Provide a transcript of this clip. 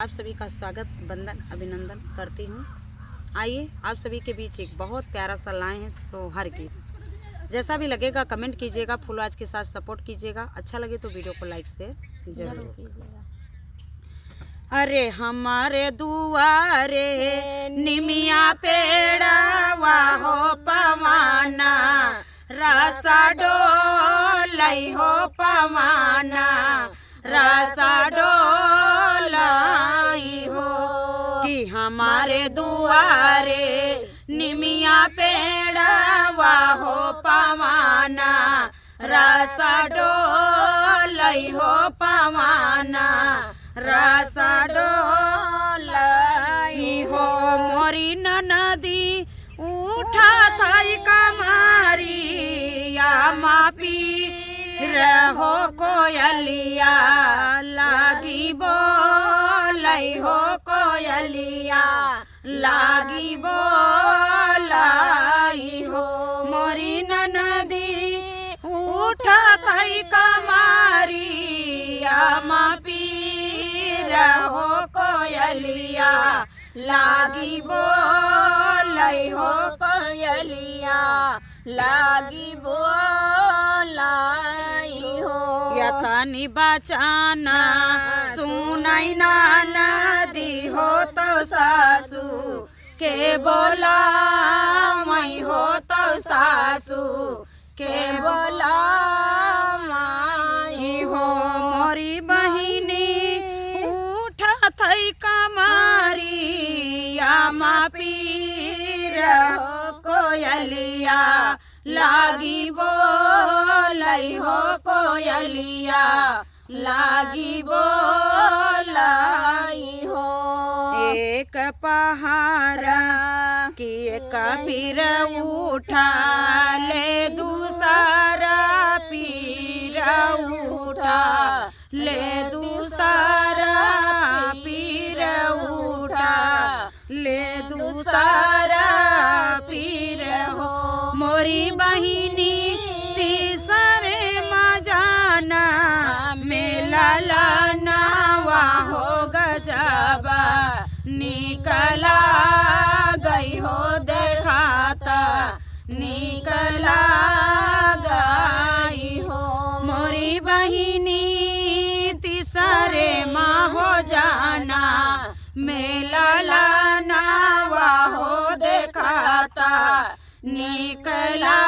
आप सभी का स्वागत वंदन अभिनंदन करती हूँ। आइए आप सभी के बीच एक बहुत प्यारा सा लाए हैं सोहर गीत। जैसा भी लगेगा कमेंट कीजिएगा, फुल आवाज के साथ सपोर्ट कीजिएगा। अच्छा लगे तो वीडियो को लाइक शेयर जरूर कीजिएगा। अरे हमारे दुआरे निमिया पेड़वा हो पवाना, रासा डोलई हो पवाना, रासा डोलाई हो कि हमारे दुआरे निमिया पेड़वा हो पवाना, रासा डोलई हो पवाना, रासा डोलई हो। मोरी नदी उठा थाई कमारी या मापी रहो कोयलिया, लागी बोलई हो कोयलिया, लागी बोलई हो। मोरी नदी उठा थाई कमारी या मापी रहो कोयलिया, लागी बोलई हो कोयलिया, लागी बोलई हो। यतनी बचाना सुनई ना नदी हो तो सासू के बोला मई हो तो सासू के बोला मई हो। मोरी बहिनी उठा थई कमारी या मापी रहो कोयलिया, लागी बोलई हो कोयलिया, लागी बोलई हो। एक पहाड़ा की कबीर उठा ले, दूसरा पीर उठा ले, दूसरा पीर उठा ले, दूसरा पीर हो। मोरी बहिनी तीसरे मजाना मेला लानावा हो गजबा, निकला गई हो देखाता, निकला गई हो। मोरी बहिनी तीसरे माँ हो जाना, मेला लानावा हो देखाता, निकला